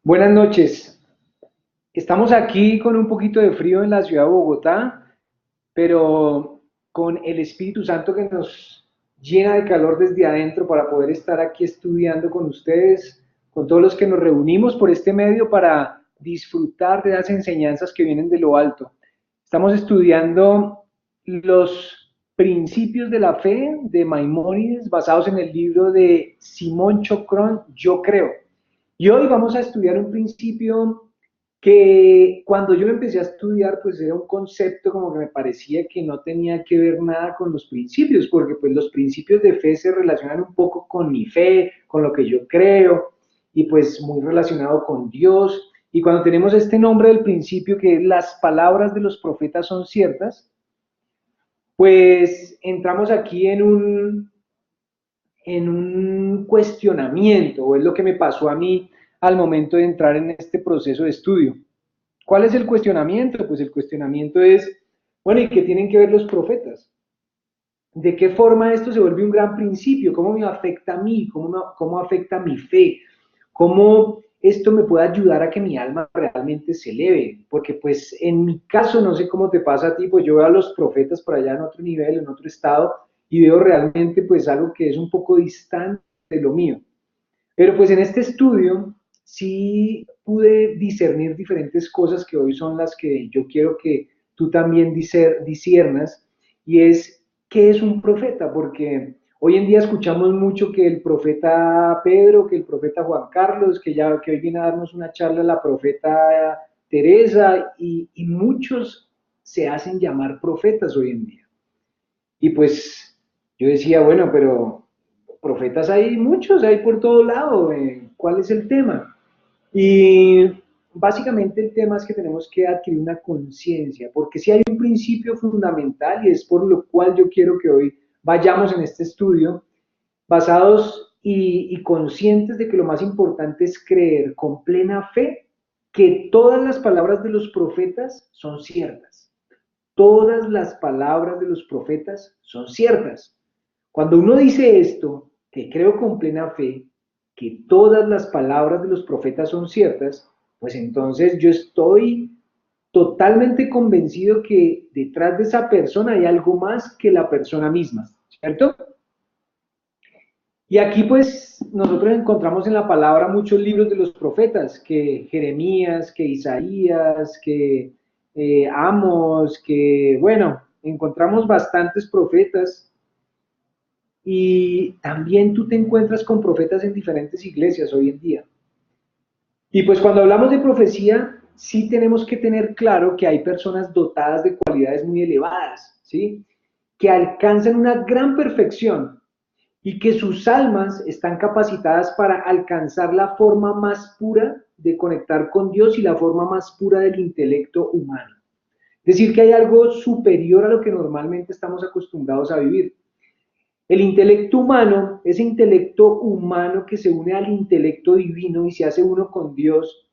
Buenas noches. Estamos aquí con un poquito de frío en la ciudad de Bogotá, pero con el Espíritu Santo que nos llena de calor desde adentro para poder estar aquí estudiando con ustedes, con todos los que nos reunimos por este medio para disfrutar de las enseñanzas que vienen de lo alto. Estamos estudiando los principios de la fe de Maimónides basados en el libro de Simón Chocrón, Yo Creo. Y hoy vamos a estudiar un principio que cuando yo lo empecé a estudiar, pues era un concepto como que me parecía que no tenía que ver nada con los principios, porque pues los principios de fe se relacionan un poco con mi fe, con lo que yo creo, y pues muy relacionado con Dios. Y cuando tenemos este nombre del principio, que es las palabras de los profetas son ciertas, pues entramos aquí en un cuestionamiento, o es lo que me pasó a mí al momento de entrar en este proceso de estudio. ¿Cuál es el cuestionamiento? Pues el cuestionamiento es, bueno, ¿y qué tienen que ver los profetas? ¿De qué forma esto se vuelve un gran principio? ¿Cómo me afecta a mí? ¿Cómo afecta mi fe? ¿Cómo esto me puede ayudar a que mi alma realmente se eleve? Porque pues en mi caso, no sé cómo te pasa a ti, pues yo veo a los profetas por allá en otro nivel, en otro estado, y veo realmente pues algo que es un poco distante de lo mío. Pero pues en este estudio sí pude discernir diferentes cosas que hoy son las que yo quiero que tú también disiernas, y es qué es un profeta, porque hoy en día escuchamos mucho que el profeta Pedro, que el profeta Juan Carlos, que hoy viene a darnos una charla la profeta Teresa, y muchos se hacen llamar profetas hoy en día. Y pues yo decía, bueno, pero profetas hay muchos, hay por todo lado. ¿Cuál es el tema? Y básicamente el tema es que tenemos que adquirir una conciencia, porque si hay un principio fundamental y es por lo cual yo quiero que hoy vayamos en este estudio, basados y conscientes de que lo más importante es creer con plena fe que todas las palabras de los profetas son ciertas. Todas las palabras de los profetas son ciertas. Cuando uno dice esto, que creo con plena fe, que todas las palabras de los profetas son ciertas, pues entonces yo estoy totalmente convencido que detrás de esa persona hay algo más que la persona misma, ¿cierto? Y aquí pues nosotros encontramos en la palabra muchos libros de los profetas, que Jeremías, que Isaías, que Amos, que bueno, encontramos bastantes profetas, y también tú te encuentras con profetas en diferentes iglesias hoy en día. Y pues cuando hablamos de profecía, sí tenemos que tener claro que hay personas dotadas de cualidades muy elevadas, ¿sí? Que alcanzan una gran perfección y que sus almas están capacitadas para alcanzar la forma más pura de conectar con Dios y la forma más pura del intelecto humano. Es decir, que hay algo superior a lo que normalmente estamos acostumbrados a vivir. El intelecto humano, ese intelecto humano que se une al intelecto divino y se hace uno con Dios,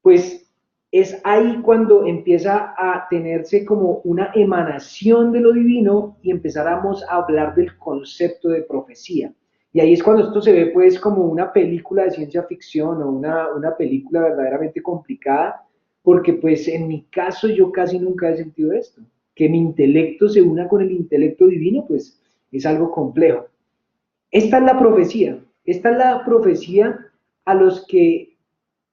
pues es ahí cuando empieza a tenerse como una emanación de lo divino y empezáramos a hablar del concepto de profecía. Y ahí es cuando esto se ve pues como una película de ciencia ficción o una película verdaderamente complicada, porque pues en mi caso yo casi nunca he sentido esto. Que mi intelecto se una con el intelecto divino, pues es algo complejo. Esta es la profecía. Esta es la profecía a los que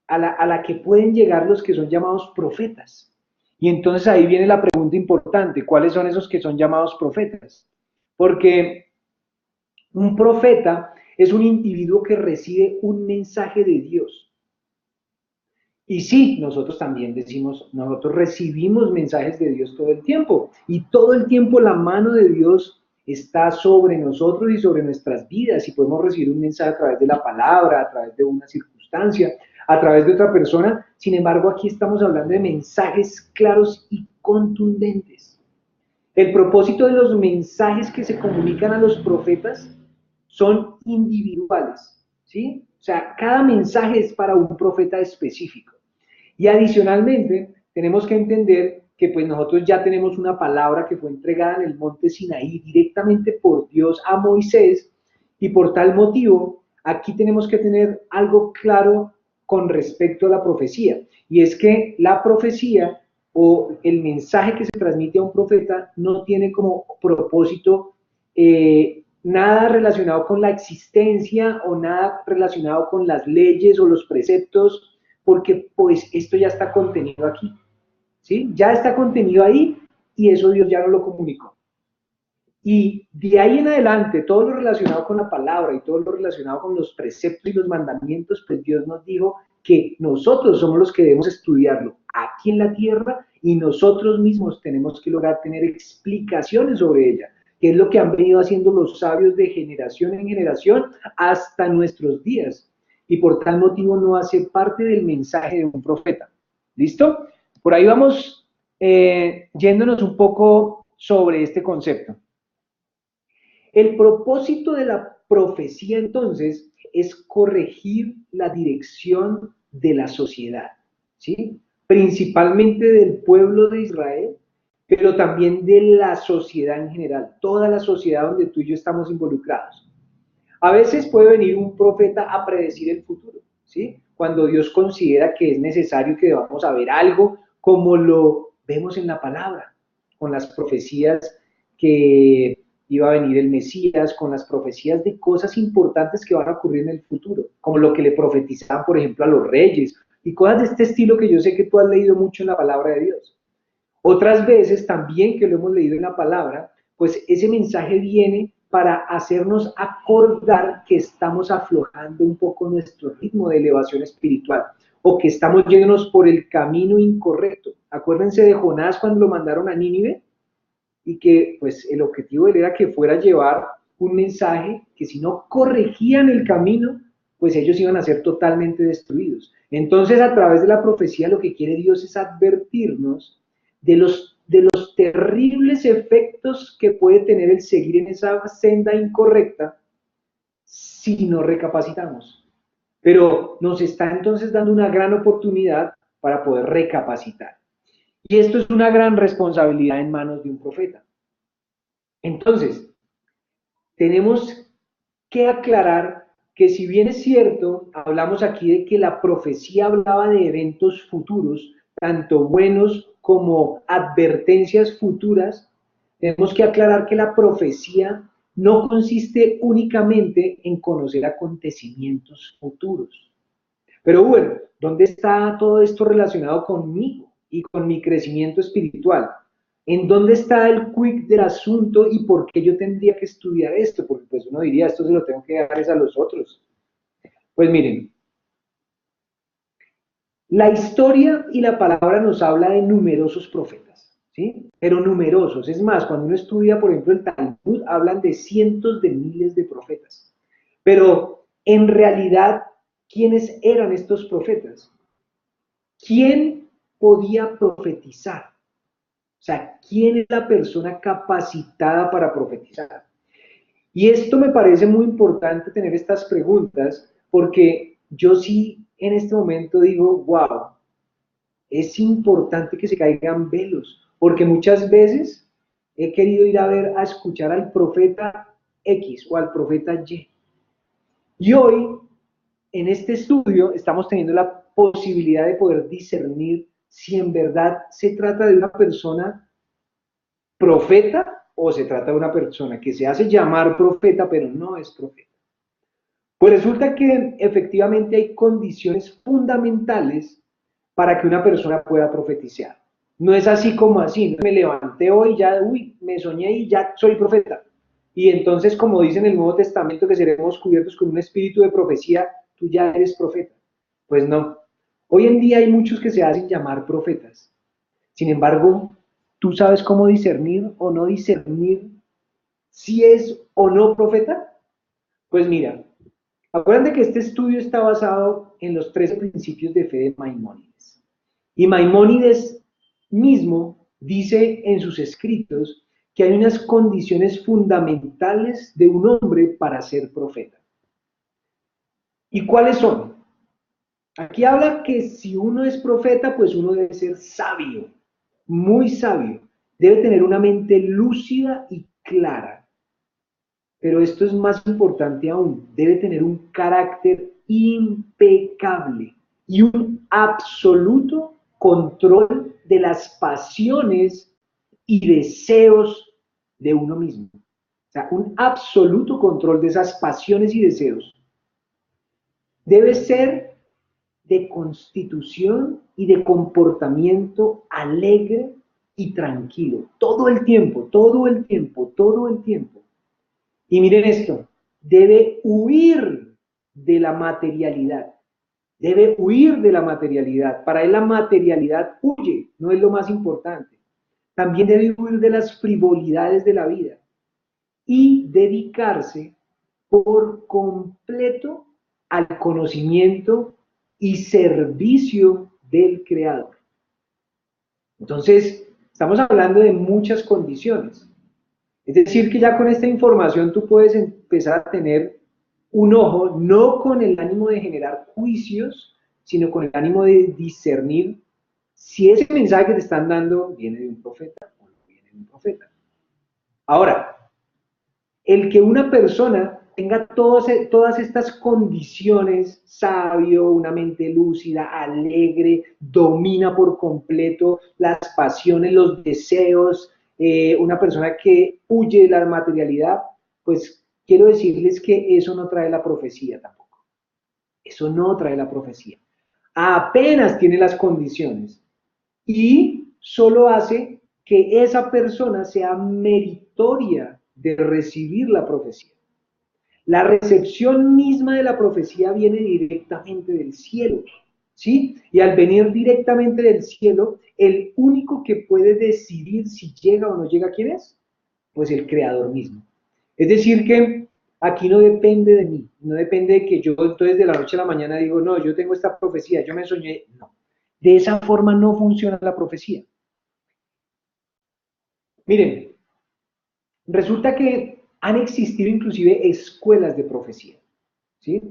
a la que pueden llegar los que son llamados profetas. Y entonces ahí viene la pregunta importante, ¿cuáles son esos que son llamados profetas? Porque un profeta es un individuo que recibe un mensaje de Dios. Y sí, nosotros también decimos, nosotros recibimos mensajes de Dios todo el tiempo. Y todo el tiempo la mano de Dios está sobre nosotros y sobre nuestras vidas. Y podemos recibir un mensaje a través de la palabra, a través de una circunstancia, a través de otra persona. Sin embargo, aquí estamos hablando de mensajes claros y contundentes. El propósito de los mensajes que se comunican a los profetas son individuales, ¿sí? O sea, cada mensaje es para un profeta específico. Y adicionalmente, tenemos que entender que pues nosotros ya tenemos una palabra que fue entregada en el monte Sinaí directamente por Dios a Moisés, y por tal motivo, aquí tenemos que tener algo claro con respecto a la profecía. Y es que la profecía o el mensaje que se transmite a un profeta no tiene como propósito nada relacionado con la existencia o nada relacionado con las leyes o los preceptos, porque pues esto ya está contenido aquí, ¿sí? Ya está contenido ahí y eso Dios ya no lo comunicó. Y de ahí en adelante, todo lo relacionado con la palabra y todo lo relacionado con los preceptos y los mandamientos, pues Dios nos dijo que nosotros somos los que debemos estudiarlo aquí en la tierra y nosotros mismos tenemos que lograr tener explicaciones sobre ella, que es lo que han venido haciendo los sabios de generación en generación hasta nuestros días. Y por tal motivo no hace parte del mensaje de un profeta. ¿Listo? Por ahí vamos yéndonos un poco sobre este concepto. El propósito de la profecía entonces es corregir la dirección de la sociedad, ¿sí? Principalmente del pueblo de Israel, pero también de la sociedad en general, toda la sociedad donde tú y yo estamos involucrados. A veces puede venir un profeta a predecir el futuro, ¿sí? Cuando Dios considera que es necesario que debamos saber algo, como lo vemos en la palabra, con las profecías que iba a venir el Mesías, con las profecías de cosas importantes que van a ocurrir en el futuro, como lo que le profetizaban, por ejemplo, a los reyes, y cosas de este estilo que yo sé que tú has leído mucho en la palabra de Dios. Otras veces también que lo hemos leído en la palabra, pues ese mensaje viene para hacernos acordar que estamos aflojando un poco nuestro ritmo de elevación espiritual o que estamos yéndonos por el camino incorrecto. Acuérdense de Jonás cuando lo mandaron a Nínive y que pues el objetivo de él era que fuera a llevar un mensaje que si no corregían el camino, pues ellos iban a ser totalmente destruidos. Entonces a través de la profecía lo que quiere Dios es advertirnos de los terribles efectos que puede tener el seguir en esa senda incorrecta si no recapacitamos. Pero nos está entonces dando una gran oportunidad para poder recapacitar. Y esto es una gran responsabilidad en manos de un profeta. Entonces, tenemos que aclarar que si bien es cierto, hablamos aquí de que la profecía hablaba de eventos futuros, tanto buenos como advertencias futuras, tenemos que aclarar que la profecía no consiste únicamente en conocer acontecimientos futuros. Pero bueno, ¿dónde está todo esto relacionado conmigo y con mi crecimiento espiritual? ¿En dónde está el quick del asunto y por qué yo tendría que estudiar esto? Porque pues uno diría, esto se lo tengo que dejar a los otros. Pues miren, la historia y la palabra nos habla de numerosos profetas, ¿sí? Pero numerosos. Es más, cuando uno estudia, por ejemplo, el Talmud, hablan de cientos de miles de profetas. Pero en realidad, ¿quiénes eran estos profetas? ¿Quién podía profetizar? O sea, ¿quién es la persona capacitada para profetizar? Y esto me parece muy importante tener estas preguntas porque yo sí en este momento digo, wow, es importante que se caigan velos, porque muchas veces he querido ir a ver, a escuchar al profeta X o al profeta Y. Y hoy, en este estudio, estamos teniendo la posibilidad de poder discernir si en verdad se trata de una persona profeta o se trata de una persona que se hace llamar profeta, pero no es profeta. Pues resulta que efectivamente hay condiciones fundamentales para que una persona pueda profetizar. No es así como así, no me levanté hoy, ya, uy, me soñé y ya soy profeta. Y entonces, como dice en el Nuevo Testamento, que seremos cubiertos con un espíritu de profecía, tú ya eres profeta. Pues no. Hoy en día hay muchos que se hacen llamar profetas. Sin embargo, ¿tú sabes cómo discernir o no discernir si es o no profeta? Pues mira, acuérdense que este estudio está basado en los 13 principios de fe de Maimónides. Y Maimónides mismo dice en sus escritos que hay unas condiciones fundamentales de un hombre para ser profeta. ¿Y cuáles son? Aquí habla que si uno es profeta, pues uno debe ser sabio, muy sabio. Debe tener una mente lúcida y clara. Pero esto es más importante aún, debe tener un carácter impecable. y un absoluto control de las pasiones y deseos de uno mismo. O sea, un absoluto control de esas pasiones y deseos. Debe ser de constitución y de comportamiento alegre y tranquilo, todo el tiempo, todo el tiempo, todo el tiempo. Y miren esto, debe huir de la materialidad, debe huir de la materialidad. Para él la materialidad huye, no es lo más importante. También debe huir de las frivolidades de la vida y dedicarse por completo al conocimiento y servicio del Creador. Entonces, estamos hablando de muchas condiciones. Es decir, que ya con esta información tú puedes empezar a tener un ojo, no con el ánimo de generar juicios, sino con el ánimo de discernir si ese mensaje que te están dando viene de un profeta o no viene de un profeta. Ahora, el que una persona tenga todas estas condiciones, sabio, una mente lúcida, alegre, domina por completo las pasiones, los deseos, una persona que huye de la materialidad, pues quiero decirles que eso no trae la profecía tampoco. Eso no trae la profecía. Apenas tiene las condiciones y solo hace que esa persona sea meritoria de recibir la profecía. La recepción misma de la profecía viene directamente del cielo, ¿sí? Y al venir directamente del cielo, el único que puede decidir si llega o no llega, ¿quién es? Pues el Creador mismo. Es decir, que aquí no depende de mí, no depende de que yo entonces de la noche a la mañana digo, no, yo tengo esta profecía, yo me soñé, no. De esa forma no funciona la profecía. Miren, resulta que han existido inclusive escuelas de profecía, ¿sí?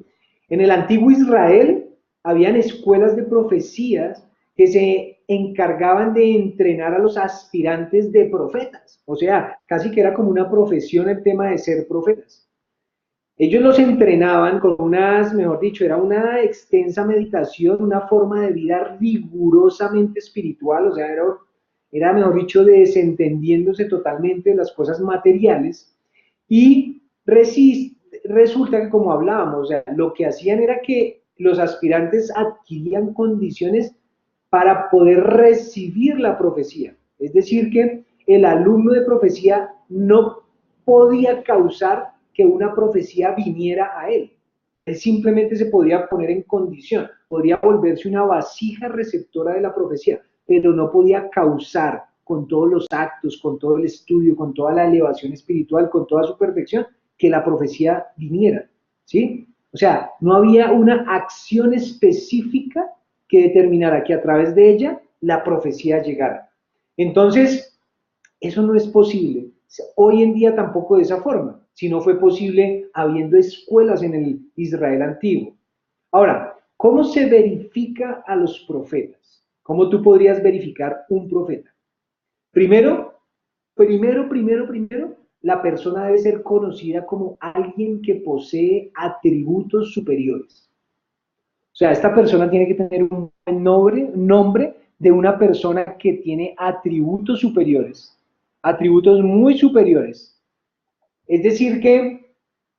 En el antiguo Israel habían escuelas de profecías que se encargaban de entrenar a los aspirantes de profetas, o sea, casi que era como una profesión el tema de ser profetas. Ellos los entrenaban con unas, mejor dicho, era una extensa meditación, una forma de vida rigurosamente espiritual, o sea, era mejor dicho, desentendiéndose totalmente de las cosas materiales y resulta que como hablábamos, o sea, lo que hacían era que los aspirantes adquirían condiciones para poder recibir la profecía. Es decir, que el alumno de profecía no podía causar que una profecía viniera a él. Él simplemente se podía poner en condición, podría volverse una vasija receptora de la profecía, pero no podía causar con todos los actos, con todo el estudio, con toda la elevación espiritual, con toda su perfección, que la profecía viniera, ¿sí? O sea, no había una acción específica que determinara que a través de ella la profecía llegara. Entonces, eso no es posible. Hoy en día tampoco de esa forma, si no fue posible habiendo escuelas en el Israel antiguo. Ahora, ¿cómo se verifica a los profetas? ¿Cómo tú podrías verificar un profeta? Primero, la persona debe ser conocida como alguien que posee atributos superiores. O sea, esta persona tiene que tener un buen nombre de una persona que tiene atributos superiores, atributos muy superiores. Es decir, que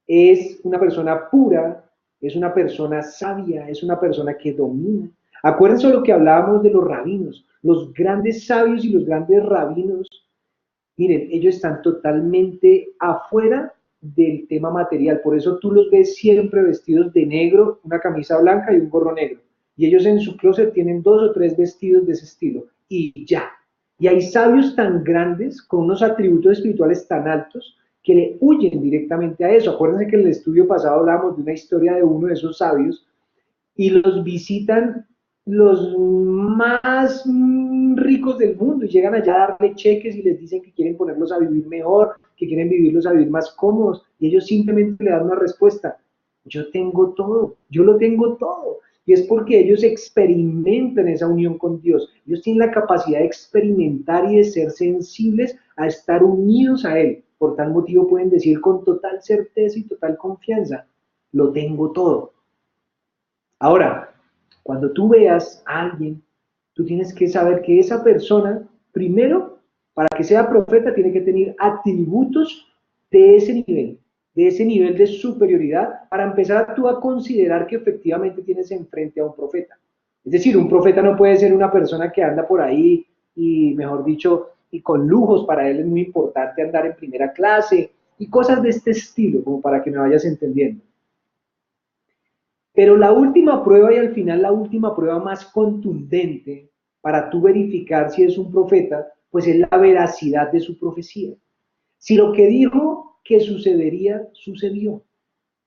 es una persona pura, es una persona sabia, es una persona que domina. Acuérdense lo que hablábamos de los rabinos, los grandes sabios y los grandes rabinos. Miren, ellos están totalmente afuera del tema material, por eso tú los ves siempre vestidos de negro, una camisa blanca y un gorro negro. Y ellos en su closet tienen 2 o 3 vestidos de ese estilo, y ya. Y hay sabios tan grandes, con unos atributos espirituales tan altos, que le huyen directamente a eso. Acuérdense que en el estudio pasado hablamos de una historia de uno de esos sabios y los visitan los más ricos del mundo y llegan allá a darle cheques y les dicen que quieren ponerlos a vivir mejor, que quieren vivirlos a vivir más cómodos y ellos simplemente le dan una respuesta, yo tengo todo, yo lo tengo todo. Y es porque ellos experimentan esa unión con Dios. Ellos tienen la capacidad de experimentar y de ser sensibles a estar unidos a Él. Por tal motivo pueden decir con total certeza y total confianza, lo tengo todo. Ahora, Cuando tú veas a alguien, tú tienes que saber que esa persona, primero, para que sea profeta, tiene que tener atributos de ese nivel de superioridad, para empezar tú a considerar que efectivamente tienes enfrente a un profeta. Es decir, un profeta no puede ser una persona que anda por ahí y, mejor dicho, y con lujos. Para él es muy importante andar en primera clase y cosas de este estilo, como para que me vayas entendiendo. Pero la última prueba, y al final la última prueba más contundente para tú verificar si es un profeta, pues es la veracidad de su profecía. Si lo que dijo que sucedería, sucedió.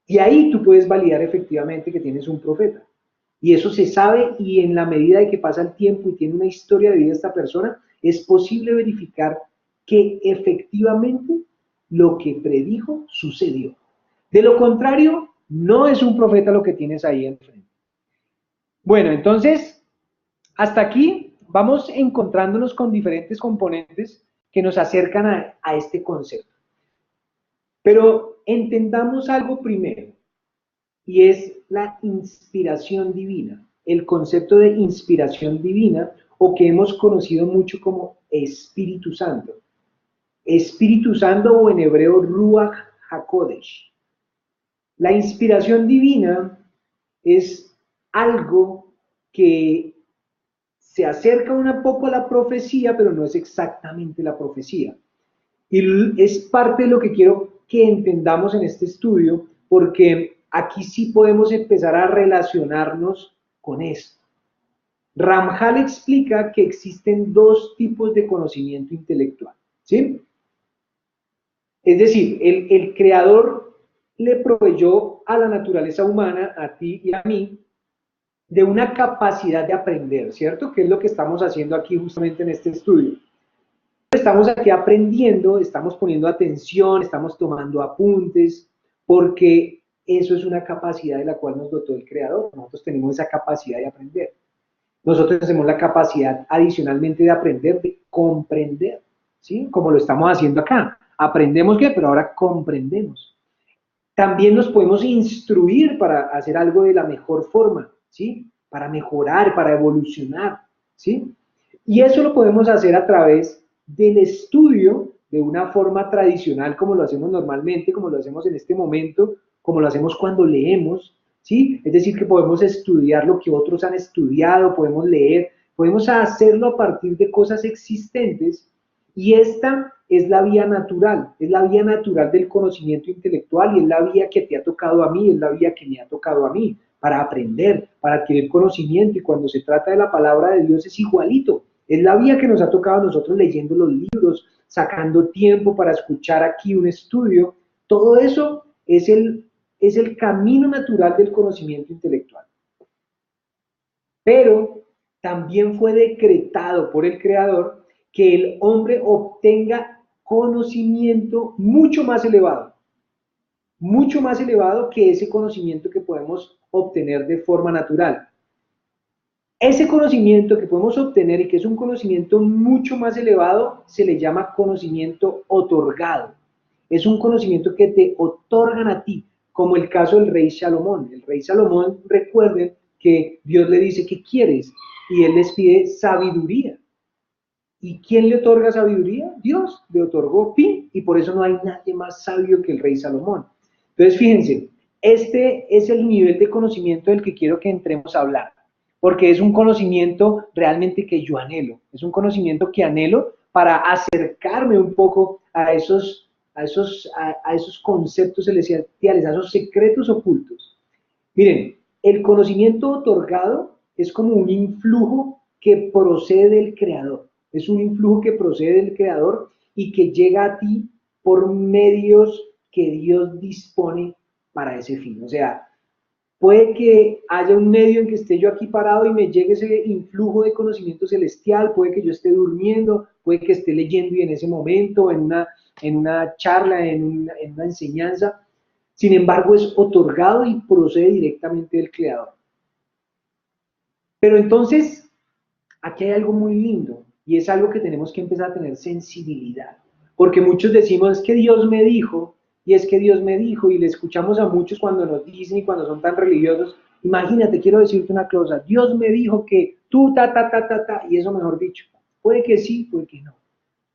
Y ahí tú puedes validar efectivamente que tienes un profeta. Y eso se sabe, y en la medida de que pasa el tiempo y tiene una historia de vida esta persona, es posible verificar que efectivamente lo que predijo sucedió. De lo contrario, no es un profeta lo que tienes ahí enfrente. Bueno, entonces, hasta aquí vamos encontrándonos con diferentes componentes que nos acercan a este concepto. Pero entendamos algo primero, y es la inspiración divina, el concepto de inspiración divina, o que hemos conocido mucho como Espíritu Santo. Espíritu Santo, o en hebreo Ruach HaKodesh. La inspiración divina es algo que se acerca un poco a la profecía, pero no es exactamente la profecía. Y es parte de lo que quiero que entendamos en este estudio, porque aquí sí podemos empezar a relacionarnos con esto. Ramjal explica que existen dos tipos de conocimiento intelectual, ¿sí? Es decir, el creador le proveyó a la naturaleza humana, a ti y a mí, de una capacidad de aprender, ¿cierto? Que es lo que estamos haciendo aquí justamente en este estudio. Estamos aquí aprendiendo, estamos poniendo atención, estamos tomando apuntes, porque eso es una capacidad de la cual nos dotó el Creador. Nosotros tenemos esa capacidad de aprender. Nosotros tenemos la capacidad adicionalmente de aprender, de comprender, ¿sí? Como lo estamos haciendo acá. Aprendemos qué, pero ahora comprendemos. También nos podemos instruir para hacer algo de la mejor forma, ¿sí? Para mejorar, para evolucionar, ¿sí? Y eso lo podemos hacer a través del estudio de una forma tradicional, como lo hacemos normalmente, como lo hacemos en este momento, como lo hacemos cuando leemos, ¿sí? Es decir, que podemos estudiar lo que otros han estudiado, podemos leer, podemos hacerlo a partir de cosas existentes, y esta es la vía natural, es la vía natural del conocimiento intelectual, y es la vía que te ha tocado a mí, es la vía que me ha tocado a mí, para aprender, para adquirir conocimiento. Y cuando se trata de la palabra de Dios es igualito, es la vía que nos ha tocado a nosotros leyendo los libros, sacando tiempo para escuchar aquí un estudio. Todo eso es el camino natural del conocimiento intelectual. Pero también fue decretado por el Creador que el hombre obtenga conocimiento mucho más elevado que ese conocimiento que podemos obtener de forma natural. Ese conocimiento que podemos obtener, y que es un conocimiento mucho más elevado, se le llama conocimiento otorgado. Es un conocimiento que te otorgan a ti, como el caso del rey Salomón. El rey Salomón, recuerden que Dios le dice, ¿qué quieres? Y él les pide sabiduría. ¿Y quién le otorga sabiduría? Dios le otorgó fin, y por eso no hay nadie más sabio que el rey Salomón. Entonces, fíjense, este es el nivel de conocimiento del que quiero que entremos a hablar, porque es un conocimiento realmente que yo anhelo, es un conocimiento que anhelo para acercarme un poco a esos conceptos celestiales, a esos secretos ocultos. Miren, el conocimiento otorgado es como un influjo que procede del Creador. Es un influjo que procede del Creador y que llega a ti por medios que Dios dispone para ese fin. O sea, puede que haya un medio en que esté yo aquí parado y me llegue ese influjo de conocimiento celestial, puede que yo esté durmiendo, puede que esté leyendo y en ese momento, en una charla, en una enseñanza. Sin embargo, es otorgado y procede directamente del Creador. Pero entonces, aquí hay algo muy lindo, y es algo que tenemos que empezar a tener sensibilidad. Porque muchos decimos, es que Dios me dijo, y es que Dios me dijo, y le escuchamos a muchos cuando nos dicen y cuando son tan religiosos, Imagínate, quiero decirte una cosa, Dios me dijo que tú, y eso mejor dicho. Puede que sí, puede que no.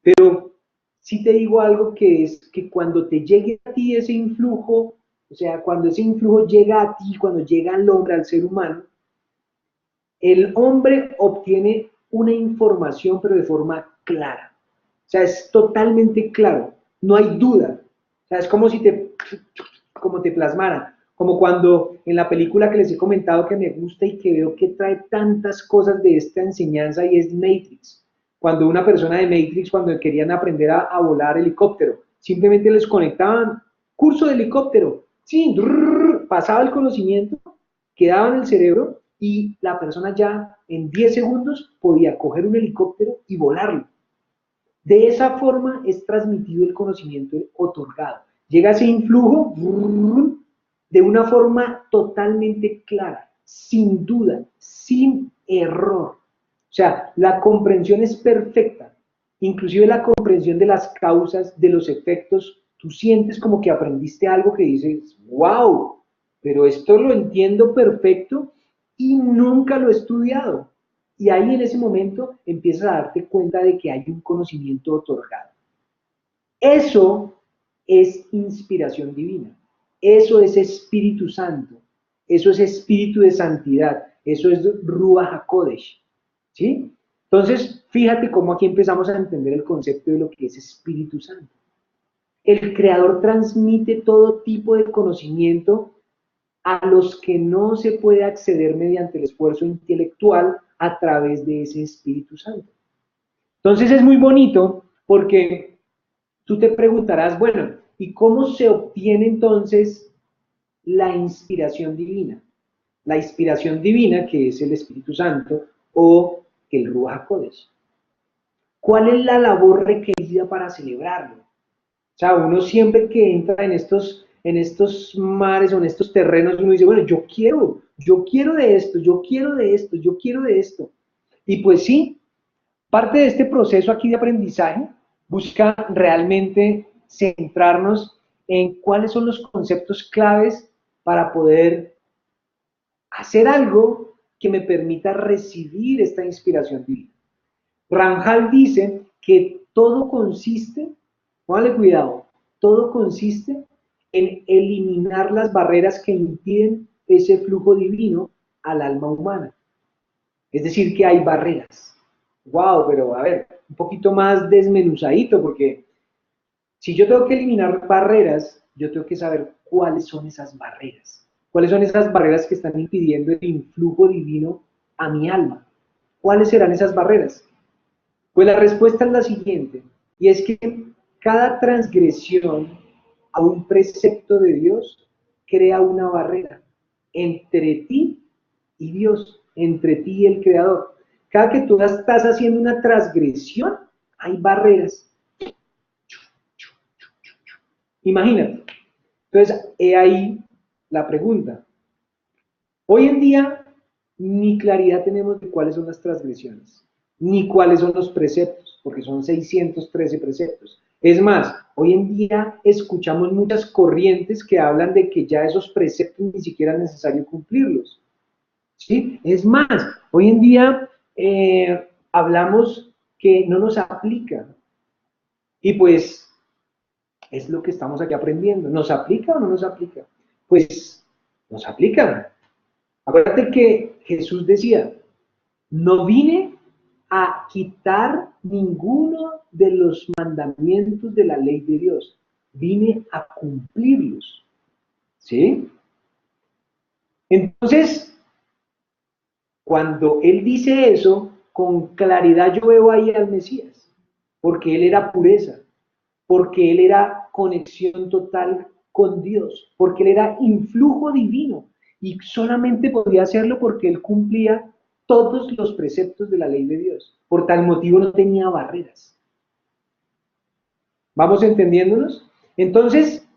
Pero sí te digo algo que es que cuando te llegue a ti ese influjo, o sea, cuando ese influjo llega a ti, cuando llega al hombre, al ser humano, el hombre obtiene una información, pero de forma clara. O sea, es totalmente claro, no hay duda. O sea, es como te plasmara, como cuando en la película que les he comentado que me gusta y que veo que trae tantas cosas de esta enseñanza y es Matrix. Cuando una persona de Matrix, cuando querían aprender a volar helicóptero, simplemente les conectaban curso de helicóptero, sí, pasaba el conocimiento, quedaba en el cerebro y la persona ya en 10 segundos podía coger un helicóptero y volarlo. De esa forma es transmitido el conocimiento otorgado. Llega ese influjo de una forma totalmente clara, sin duda, sin error. O sea, la comprensión es perfecta, inclusive la comprensión de las causas, de los efectos. Tú sientes como que aprendiste algo que dices, wow, pero esto lo entiendo perfecto y nunca lo he estudiado. Y ahí en ese momento empiezas a darte cuenta de que hay un conocimiento otorgado. Eso es inspiración divina. Eso es Espíritu Santo. Eso es Espíritu de Santidad. Eso es Ruach HaKodesh. ¿Sí? Entonces, fíjate cómo aquí empezamos a entender el concepto de lo que es Espíritu Santo. El Creador transmite todo tipo de conocimiento a los que no se puede acceder mediante el esfuerzo intelectual a través de ese Espíritu Santo. Entonces es muy bonito porque tú te preguntarás, bueno, ¿y cómo se obtiene entonces la inspiración divina? La inspiración divina, que es el Espíritu Santo o el Ruach HaKodesh. ¿Cuál es la labor requerida para celebrarlo? O sea, uno siempre que entra en estos mares o en estos terrenos, uno dice, bueno, yo quiero de esto, yo quiero de esto, yo quiero de esto. Y pues sí, parte de este proceso aquí de aprendizaje busca realmente centrarnos en cuáles son los conceptos claves para poder hacer algo que me permita recibir esta inspiración divina. Ramjal dice que todo consiste, póngale cuidado, todo consiste en eliminar las barreras que impiden ese flujo divino al alma humana. Es decir, que hay barreras. Wow, pero a ver, un poquito más desmenuzadito, porque si yo tengo que eliminar barreras, yo tengo que saber cuáles son esas barreras. ¿Cuáles son esas barreras que están impidiendo el influjo divino a mi alma? ¿Cuáles serán esas barreras? Pues la respuesta es la siguiente, y es que cada transgresión a un precepto de Dios crea una barrera entre ti y Dios, entre ti y el Creador. Cada que tú estás haciendo una transgresión, hay barreras. Imagínate. Entonces, he ahí la pregunta. Hoy en día, ni claridad tenemos de cuáles son las transgresiones, ni cuáles son los preceptos, porque son 613 preceptos. Es más, hoy en día escuchamos muchas corrientes que hablan de que ya esos preceptos ni siquiera es necesario cumplirlos. ¿Sí? Es más, hoy en día hablamos que no nos aplica. Y pues es lo que estamos aquí aprendiendo. ¿Nos aplica o no nos aplica? Pues nos aplica. Acuérdate que Jesús decía, no vine a quitar ninguno de los mandamientos de la ley de Dios, vine a cumplirlos. ¿Sí? Entonces, cuando él dice eso, con claridad yo veo ahí al Mesías, porque él era pureza, porque él era conexión total con Dios, porque él era influjo divino y solamente podía hacerlo porque él cumplía todos los preceptos de la ley de Dios. Por tal motivo no tenía barreras. ¿Vamos entendiéndonos? Entonces,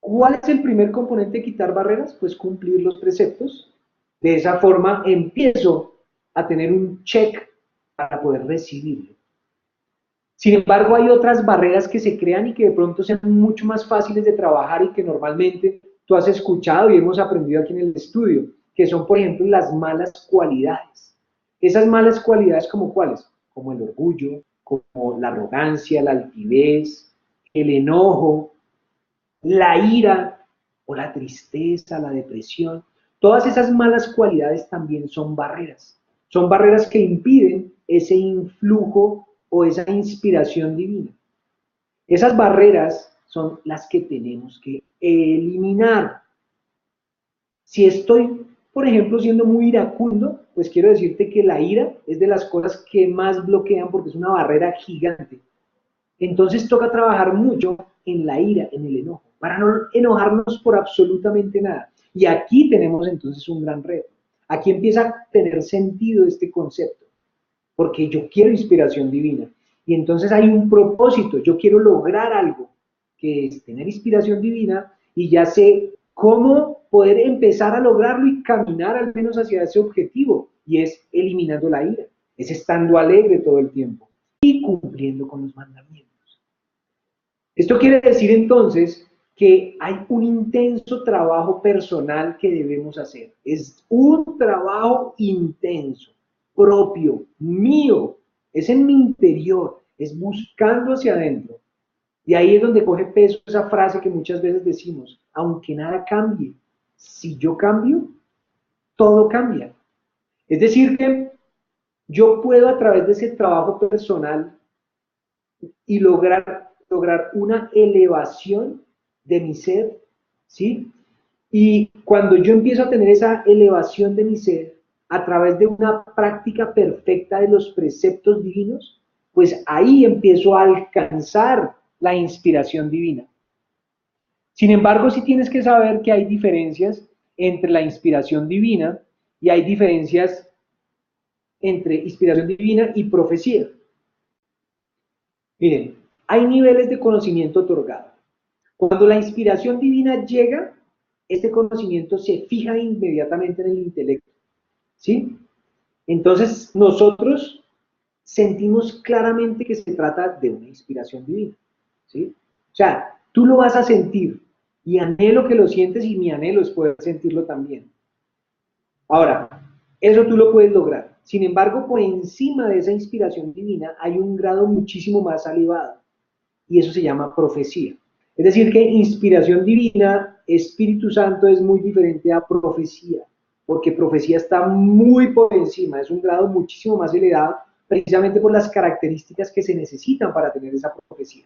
¿cuál es el primer componente de quitar barreras? Pues cumplir los preceptos. De esa forma empiezo a tener un check para poder recibirlo. Sin embargo, hay otras barreras que se crean y que de pronto sean mucho más fáciles de trabajar y que normalmente tú has escuchado y hemos aprendido aquí en el estudio, que son, por ejemplo, las malas cualidades. Esas malas cualidades, ¿como cuáles? Como el orgullo, como la arrogancia, la altivez, el enojo, la ira o la tristeza, la depresión. Todas esas malas cualidades también son barreras. Son barreras que impiden ese influjo o esa inspiración divina. Esas barreras son las que tenemos que eliminar. Si estoy, por ejemplo, siendo muy iracundo, pues quiero decirte que la ira es de las cosas que más bloquean porque es una barrera gigante. Entonces toca trabajar mucho en la ira, en el enojo, para no enojarnos por absolutamente nada. Y aquí tenemos entonces un gran reto. Aquí empieza a tener sentido este concepto, porque yo quiero inspiración divina. Y entonces hay un propósito, yo quiero lograr algo, que es tener inspiración divina, y ya sé cómo poder empezar a lograrlo y caminar al menos hacia ese objetivo, y es eliminando la ira, es estando alegre todo el tiempo y cumpliendo con los mandamientos. Esto quiere decir entonces que hay un intenso trabajo personal que debemos hacer. Es un trabajo intenso, propio, mío. Es en mi interior, es buscando hacia adentro. Y ahí es donde coge peso esa frase que muchas veces decimos, aunque nada cambie, si yo cambio, todo cambia. Es decir, que yo puedo a través de ese trabajo personal y lograr una elevación de mi ser, ¿sí? Y cuando yo empiezo a tener esa elevación de mi ser a través de una práctica perfecta de los preceptos divinos, pues ahí empiezo a alcanzar la inspiración divina. Sin embargo, sí tienes que saber que hay diferencias entre la inspiración divina y hay diferencias entre inspiración divina y profecía. Miren, hay niveles de conocimiento otorgado. Cuando la inspiración divina llega, este conocimiento se fija inmediatamente en el intelecto, ¿sí? Entonces, nosotros sentimos claramente que se trata de una inspiración divina, ¿sí? O sea, tú lo vas a sentir, y anhelo que lo sientes, y mi anhelo es poder sentirlo también. Ahora, eso tú lo puedes lograr. Sin embargo, por encima de esa inspiración divina hay un grado muchísimo más elevado, y eso se llama profecía. Es decir, que inspiración divina, Espíritu Santo es muy diferente a profecía, porque profecía está muy por encima, es un grado muchísimo más elevado, precisamente por las características que se necesitan para tener esa profecía.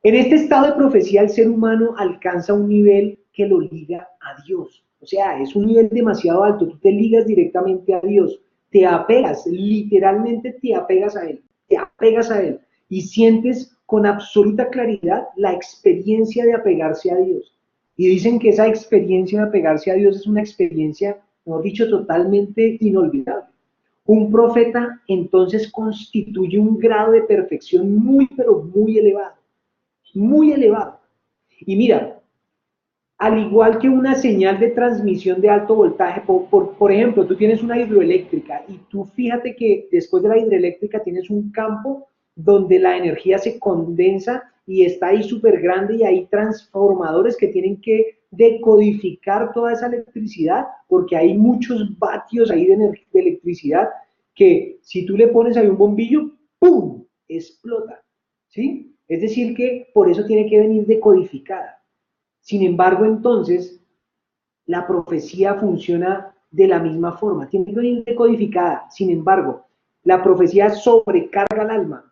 En este estado de profecía, el ser humano alcanza un nivel que lo liga a Dios. O sea, es un nivel demasiado alto, tú te ligas directamente a Dios, te apegas, literalmente te apegas a Él, te apegas a Él y sientes con absoluta claridad la experiencia de apegarse a Dios. Y dicen que esa experiencia de apegarse a Dios es una experiencia, mejor dicho, totalmente inolvidable. Un profeta entonces constituye un grado de perfección muy, pero muy elevado, muy elevado. Y mira, al igual que una señal de transmisión de alto voltaje, por ejemplo, tú tienes una hidroeléctrica y tú fíjate que después de la hidroeléctrica tienes un campo donde la energía se condensa y está ahí súper grande, y hay transformadores que tienen que decodificar toda esa electricidad porque hay muchos vatios ahí de electricidad que si tú le pones ahí un bombillo, ¡pum!, explota, ¿sí? Es decir que por eso tiene que venir decodificada. Sin embargo, entonces, la profecía funciona de la misma forma, tiene que venir decodificada. Sin embargo, la profecía sobrecarga al alma.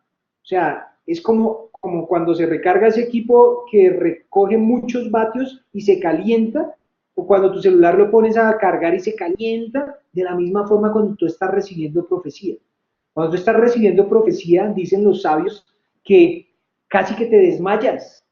O sea, es como cuando se recarga ese equipo que recoge muchos vatios y se calienta, o cuando tu celular lo pones a cargar y se calienta, de la misma forma cuando tú estás recibiendo profecía. Cuando tú estás recibiendo profecía, dicen los sabios que casi que te desmayas,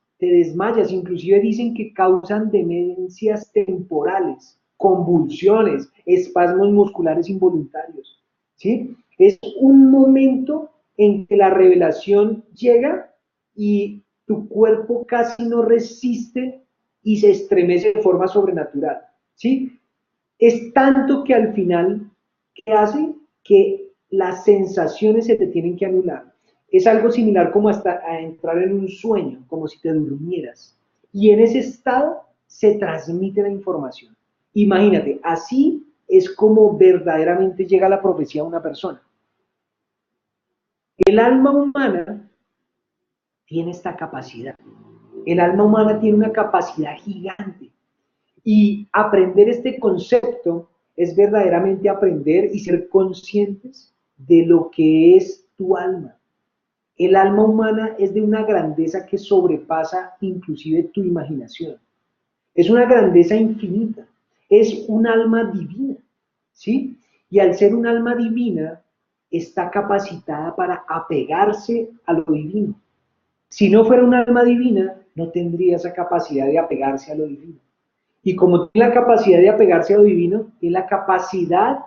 inclusive dicen que causan demencias temporales, convulsiones, espasmos musculares involuntarios, ¿sí? Es un momento en que la revelación llega y tu cuerpo casi no resiste y se estremece de forma sobrenatural, ¿sí? Es tanto que al final, ¿qué hace? Que las sensaciones se te tienen que anular. Es algo similar como hasta a entrar en un sueño, como si te durmieras. Y en ese estado se transmite la información. Imagínate, así es como verdaderamente llega la profecía a una persona. El alma humana tiene esta capacidad. El alma humana tiene una capacidad gigante. Y aprender este concepto es verdaderamente aprender y ser conscientes de lo que es tu alma. El alma humana es de una grandeza que sobrepasa inclusive tu imaginación. Es una grandeza infinita. Es un alma divina, ¿sí? Y al ser un alma divina, está capacitada para apegarse a lo divino. Si no fuera un alma divina, no tendría esa capacidad de apegarse a lo divino. Y como tiene la capacidad de apegarse a lo divino, tiene la capacidad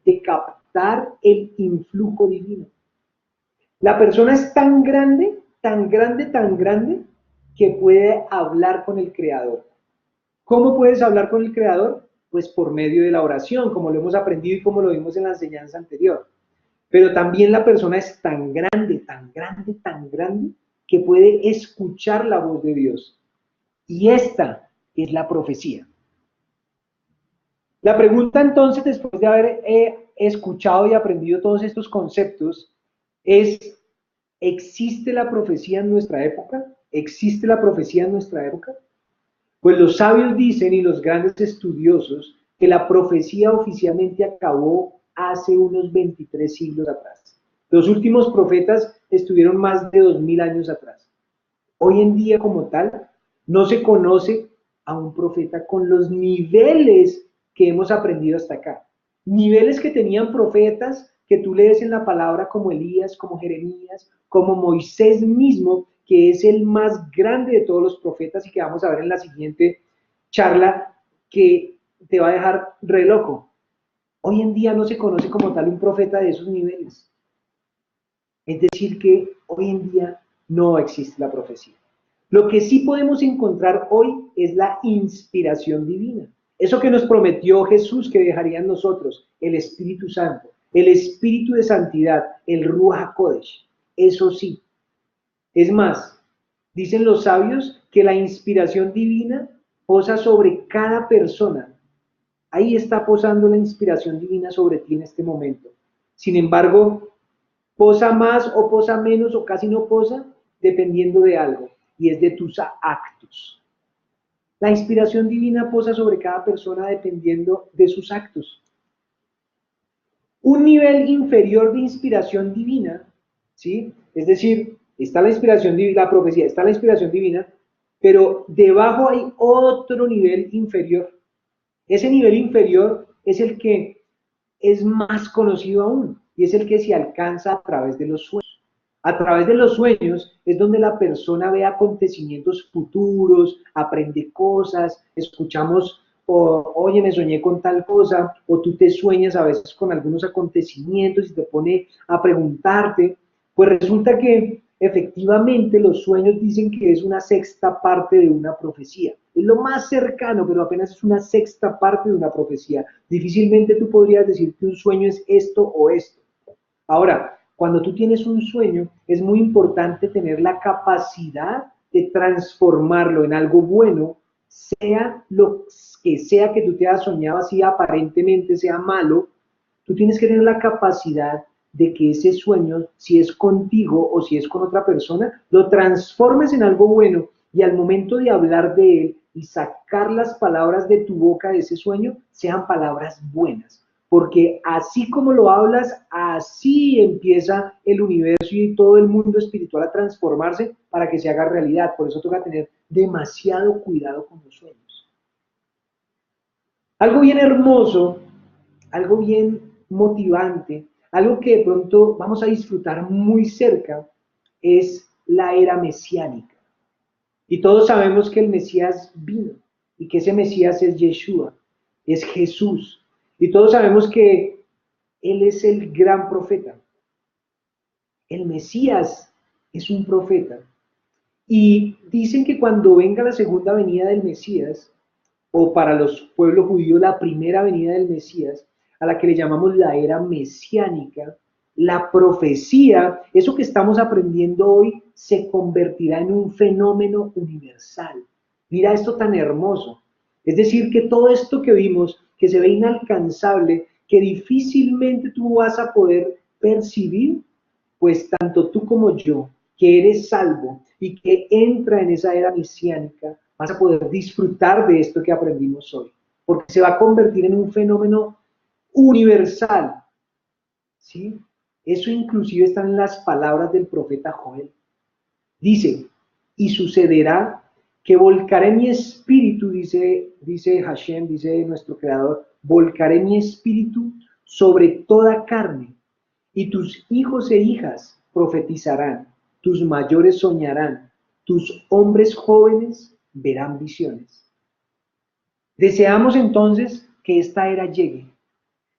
de captar el influjo divino. La persona es tan grande, tan grande, tan grande, que puede hablar con el Creador. ¿Cómo puedes hablar con el Creador? Pues por medio de la oración, como lo hemos aprendido y como lo vimos en la enseñanza anterior. Pero también la persona es tan grande, tan grande, tan grande, que puede escuchar la voz de Dios. Y esta es la profecía. La pregunta entonces, después de haber escuchado y aprendido todos estos conceptos, es, ¿existe la profecía en nuestra época? ¿Existe la profecía en nuestra época? Pues los sabios dicen y los grandes estudiosos que la profecía oficialmente acabó hace unos 23 siglos atrás. Los últimos profetas estuvieron más de 2000 años atrás. Hoy en día como tal, no se conoce a un profeta con los niveles que hemos aprendido hasta acá. Niveles que tenían profetas que tú lees en la palabra como Elías, como Jeremías, como Moisés mismo, que es el más grande de todos los profetas y que vamos a ver en la siguiente charla, que te va a dejar re loco. Hoy en día no se conoce como tal un profeta de esos niveles. Es decir, que hoy en día no existe la profecía. Lo que sí podemos encontrar hoy es la inspiración divina. Eso que nos prometió Jesús que dejaría en nosotros, el Espíritu Santo, el Espíritu de Santidad, el Ruach HaKodesh. Eso sí. Es más, dicen los sabios que la inspiración divina posa sobre cada persona. Ahí está posando la inspiración divina sobre ti en este momento. Sin embargo, posa más o posa menos o casi no posa, dependiendo de algo, y es de tus actos. La inspiración divina posa sobre cada persona dependiendo de sus actos. Un nivel inferior de inspiración divina, ¿sí? Es decir, está la inspiración divina, la profecía, está la inspiración divina, pero debajo hay otro nivel inferior. Ese nivel inferior es el que es más conocido aún, y es el que se alcanza a través de los sueños. A través de los sueños es donde la persona ve acontecimientos futuros, aprende cosas, escuchamos, oye, me soñé con tal cosa, o tú te sueñas a veces con algunos acontecimientos y te pone a preguntarte. Pues resulta que efectivamente los sueños dicen que es una sexta parte de una profecía. Es lo más cercano, pero apenas es una sexta parte de una profecía. Difícilmente tú podrías decir que un sueño es esto o esto. Ahora, cuando tú tienes un sueño, es muy importante tener la capacidad de transformarlo en algo bueno, sea lo que tú te hayas soñado, así aparentemente sea malo. Tú tienes que tener la capacidad de que ese sueño, si es contigo o si es con otra persona, lo transformes en algo bueno, y al momento de hablar de él y sacar las palabras de tu boca de ese sueño, sean palabras buenas. Porque así como lo hablas, así empieza el universo y todo el mundo espiritual a transformarse para que se haga realidad. Por eso toca tener demasiado cuidado con los sueños. Algo bien hermoso, algo bien motivante, algo que de pronto vamos a disfrutar muy cerca, es la era mesiánica. Y todos sabemos que el Mesías vino y que ese Mesías es Yeshua, es Jesús. Y todos sabemos que Él es el gran profeta. El Mesías es un profeta. Y dicen que cuando venga la segunda venida del Mesías, o para los pueblos judíos la primera venida del Mesías, a la que le llamamos la era mesiánica, la profecía, eso que estamos aprendiendo hoy, se convertirá en un fenómeno universal. Mira esto tan hermoso. Es decir, que todo esto que vimos, que se ve inalcanzable, que difícilmente tú vas a poder percibir, pues tanto tú como yo, que eres salvo y que entra en esa era mesiánica, vas a poder disfrutar de esto que aprendimos hoy, porque se va a convertir en un fenómeno universal, ¿sí? Eso inclusive está en las palabras del profeta Joel. Dice, y sucederá que volcaré mi espíritu, dice Hashem, dice nuestro creador, volcaré mi espíritu sobre toda carne, y tus hijos e hijas profetizarán, tus mayores soñarán, tus hombres jóvenes verán visiones. Deseamos entonces que esta era llegue.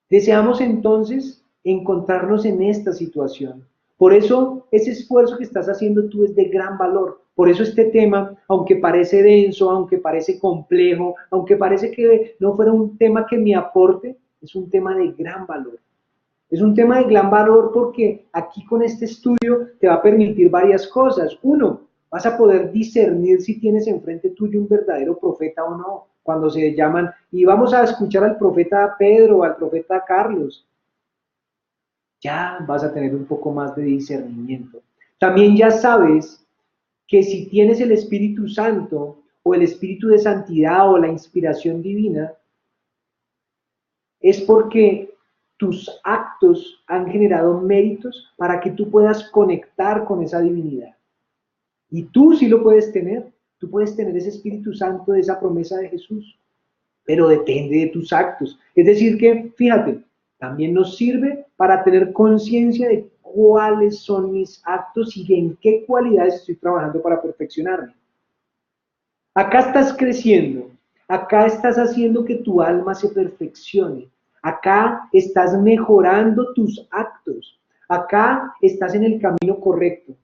Deseamos entonces encontrarnos en esta situación. Por eso ese esfuerzo que estás haciendo tú es de gran valor. Por eso este tema, aunque parece denso, aunque parece complejo, aunque parece que no fuera un tema que me aporte, es un tema de gran valor. Es un tema de gran valor porque aquí con este estudio te va a permitir varias cosas. Uno, vas a poder discernir si tienes enfrente tuyo un verdadero profeta o no, cuando se llaman, y vamos a escuchar al profeta Pedro o al profeta Carlos, ya vas a tener un poco más de discernimiento. También ya sabes que si tienes el Espíritu Santo o el Espíritu de Santidad o la inspiración divina, es porque tus actos han generado méritos para que tú puedas conectar con esa divinidad. Y tú sí lo puedes tener, tú puedes tener ese Espíritu Santo de esa promesa de Jesús, pero depende de tus actos. Es decir que, fíjate, también nos sirve para tener conciencia de cuáles son mis actos y en qué cualidades estoy trabajando para perfeccionarme. Acá estás creciendo, acá estás haciendo que tu alma se perfeccione, acá estás mejorando tus actos, acá estás en el camino correcto,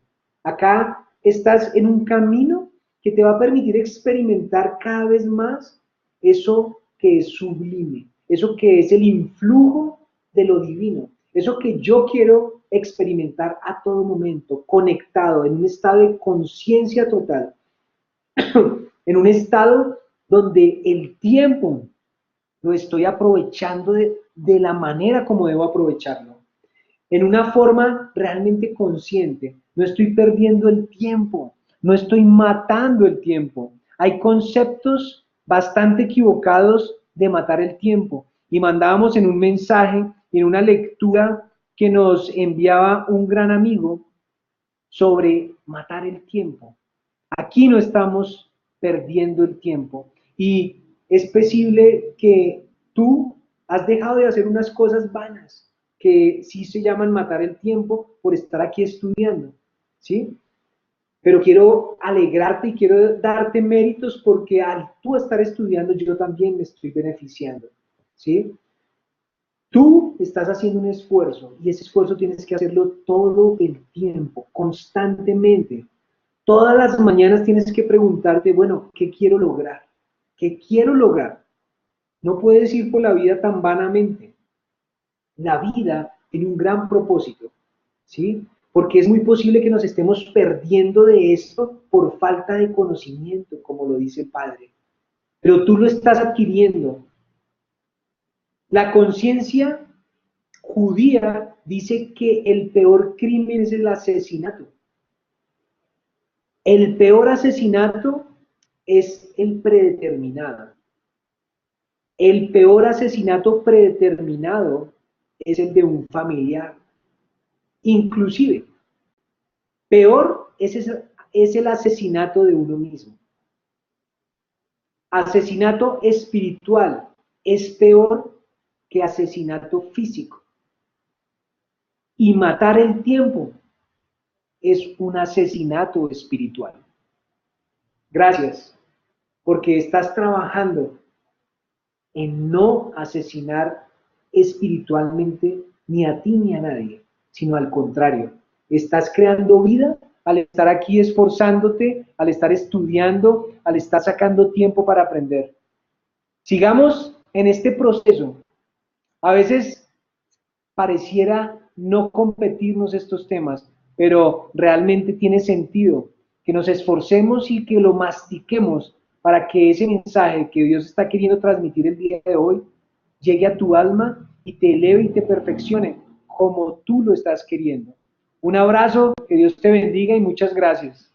acá estás en un camino que te va a permitir experimentar cada vez más eso que es sublime, eso que es el influjo de lo divino, eso que yo quiero experimentar a todo momento, conectado, en un estado de conciencia total, en un estado donde el tiempo lo estoy aprovechando de la manera como debo aprovecharlo, en una forma realmente consciente. No estoy perdiendo el tiempo, no estoy matando el tiempo. Hay conceptos bastante equivocados de matar el tiempo. Y mandábamos en un mensaje, en una lectura que nos enviaba un gran amigo sobre matar el tiempo. Aquí no estamos perdiendo el tiempo y es posible que tú has dejado de hacer unas cosas vanas que sí se llaman matar el tiempo por estar aquí estudiando, ¿sí? Pero quiero alegrarte y quiero darte méritos porque al tú estar estudiando yo también me estoy beneficiando, ¿sí? Tú estás haciendo un esfuerzo y ese esfuerzo tienes que hacerlo todo el tiempo, constantemente. Todas las mañanas tienes que preguntarte, bueno, ¿qué quiero lograr? ¿Qué quiero lograr? No puedes ir por la vida tan vanamente. La vida tiene un gran propósito, ¿sí? Porque es muy posible que nos estemos perdiendo de esto por falta de conocimiento, como lo dice el Padre. Pero tú lo estás adquiriendo. La conciencia judía dice que el peor crimen es el asesinato. El peor asesinato es el predeterminado. El peor asesinato predeterminado es el de un familiar. Inclusive, peor es el asesinato de uno mismo. Asesinato espiritual es peor que asesinato físico. Y matar el tiempo es un asesinato espiritual. Gracias, porque estás trabajando en no asesinar espiritualmente ni a ti ni a nadie, sino al contrario, estás creando vida al estar aquí esforzándote, al estar estudiando, al estar sacando tiempo para aprender. Sigamos en este proceso. A veces pareciera no competirnos estos temas, pero realmente tiene sentido que nos esforcemos y que lo mastiquemos para que ese mensaje que Dios está queriendo transmitir el día de hoy llegue a tu alma y te eleve y te perfeccione como tú lo estás queriendo. Un abrazo, que Dios te bendiga y muchas gracias.